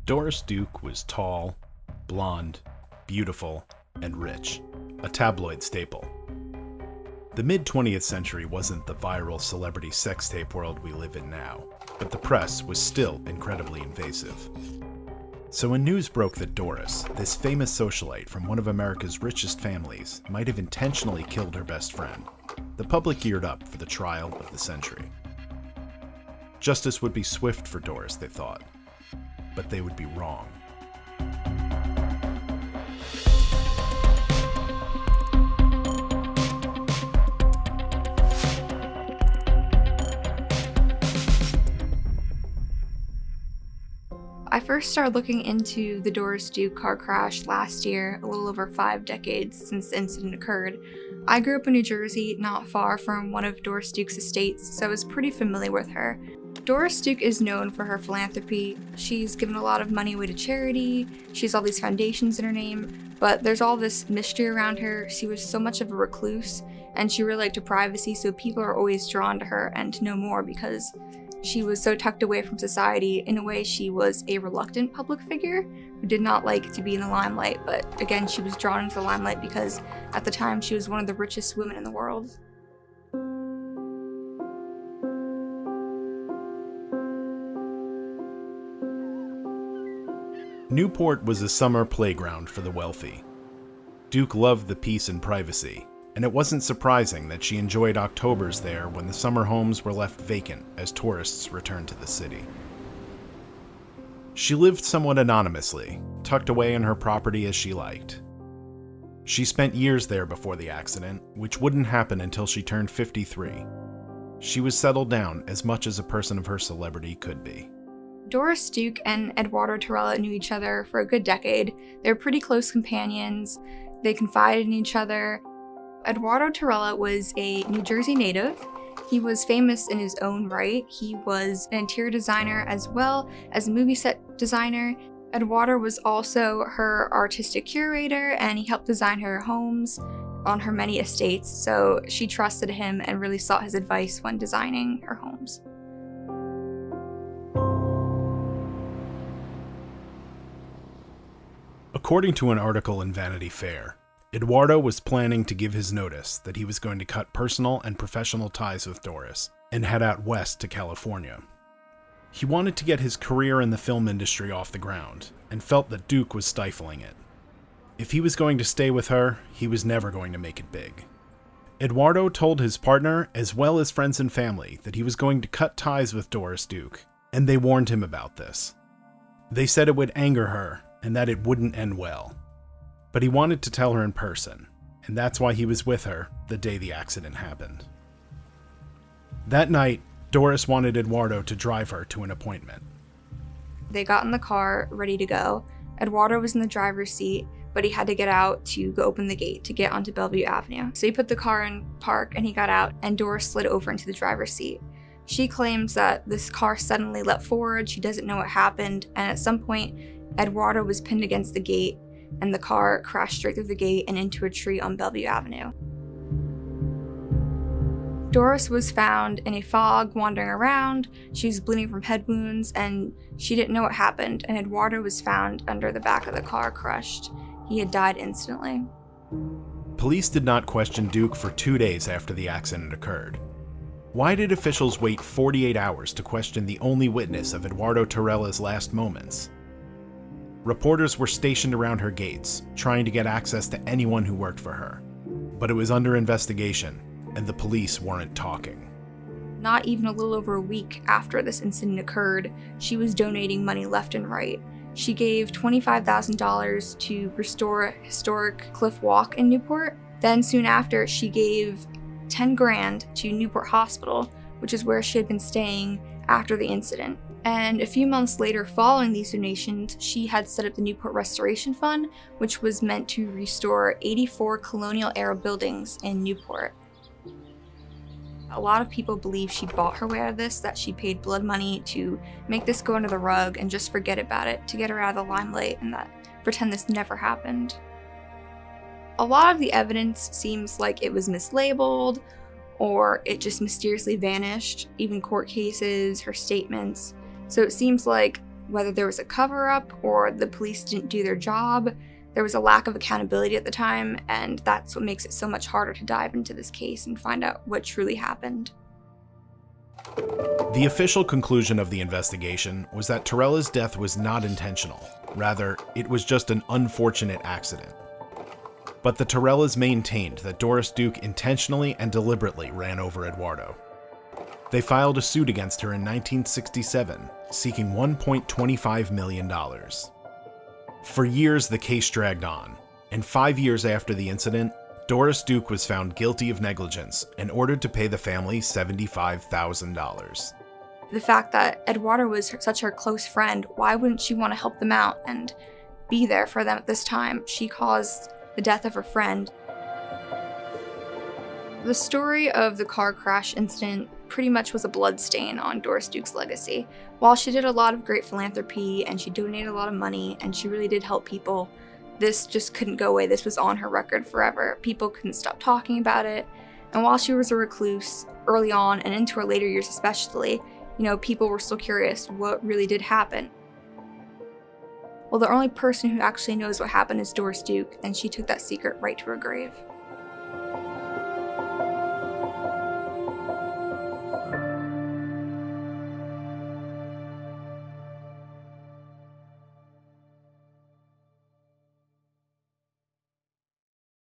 Doris Duke was tall, blonde, beautiful, and rich, a tabloid staple. The mid-20th century wasn't the viral celebrity sex tape world we live in now, but the press was still incredibly invasive. So when news broke that Doris, this famous socialite from one of America's richest families, might have intentionally killed her best friend, the public geared up for the trial of the century. Justice would be swift for Doris, they thought, but they would be wrong. I first started looking into the Doris Duke car crash last year, a little over 5 decades since the incident occurred. I grew up in New Jersey, not far from one of Doris Duke's estates, so I was pretty familiar with her. Doris Duke is known for her philanthropy. She's given a lot of money away to charity, she has all these foundations in her name, but there's all this mystery around her. She was so much of a recluse, and she really liked her privacy, so people are always drawn to her and to know more because she was so tucked away from society. In a way, she was a reluctant public figure who did not like to be in the limelight, but again, she was drawn into the limelight because at the time she was one of the richest women in the world. Newport was a summer playground for the wealthy. Duke loved the peace and privacy, and it wasn't surprising that she enjoyed Octobers there when the summer homes were left vacant as tourists returned to the city. She lived somewhat anonymously, tucked away in her property as she liked. She spent years there before the accident, which wouldn't happen until she turned 53. She was settled down as much as a person of her celebrity could be. Doris Duke and Eduardo Tirella knew each other for a good decade. They were pretty close companions. They confided in each other. Eduardo Tirella was a New Jersey native. He was famous in his own right. He was an interior designer as well as a movie set designer. Eduardo was also her artistic curator, and he helped design her homes on her many estates, so she trusted him and really sought his advice when designing her homes. According to an article in Vanity Fair, Eduardo was planning to give his notice that he was going to cut personal and professional ties with Doris and head out west to California. He wanted to get his career in the film industry off the ground and felt that Duke was stifling it. If he was going to stay with her, he was never going to make it big. Eduardo told his partner, as well as friends and family, that he was going to cut ties with Doris Duke, and they warned him about this. They said it would anger her and that it wouldn't end well. But he wanted to tell her in person, and that's why he was with her the day the accident happened. That night, Doris wanted Eduardo to drive her to an appointment. They got in the car, ready to go. Eduardo was in the driver's seat, but he had to get out to go open the gate to get onto Bellevue Avenue. So he put the car in park and he got out, and Doris slid over into the driver's seat. She claims that this car suddenly leapt forward, she doesn't know what happened, and at some point, Eduardo was pinned against the gate, and the car crashed straight through the gate and into a tree on Bellevue Avenue. Doris was found in a fog, wandering around. She was bleeding from head wounds, and she didn't know what happened, and Eduardo was found under the back of the car, crushed. He had died instantly. Police did not question Duke for 2 days after the accident occurred. Why did officials wait 48 hours to question the only witness of Eduardo Tirella's last moments? Reporters were stationed around her gates, trying to get access to anyone who worked for her. But it was under investigation, and the police weren't talking. Not even a little over a week after this incident occurred, she was donating money left and right. She gave $25,000 to restore historic Cliff Walk in Newport. Then soon after, she gave $10,000 to Newport Hospital, which is where she had been staying after the incident. And a few months later, following these donations, she had set up the Newport Restoration Fund, which was meant to restore 84 colonial-era buildings in Newport. A lot of people believe she bought her way out of this, that she paid blood money to make this go under the rug and just forget about it, to get her out of the limelight and that pretend this never happened. A lot of the evidence seems like it was mislabeled, or it just mysteriously vanished, even court cases, her statements. So it seems like whether there was a cover-up or the police didn't do their job. There was a lack of accountability at the time, and that's what makes it so much harder to dive into this case and find out what truly happened. The official conclusion of the investigation was that Tirella's death was not intentional. Rather, it was just an unfortunate accident. But the Tirellas maintained that Doris Duke intentionally and deliberately ran over Eduardo. They filed a suit against her in 1967, seeking $1.25 million. For years, the case dragged on, and 5 years after the incident, Doris Duke was found guilty of negligence and ordered to pay the family $75,000. The fact that Eduardo was such her close friend, why wouldn't she want to help them out and be there for them at this time? She caused the death of her friend. The story of the car crash incident pretty much was a bloodstain on Doris Duke's legacy. While she did a lot of great philanthropy and she donated a lot of money and she really did help people, this just couldn't go away. This was on her record forever. People couldn't stop talking about it. And while she was a recluse early on and into her later years especially, people were still curious what really did happen. Well, the only person who actually knows what happened is Doris Duke, and she took that secret right to her grave.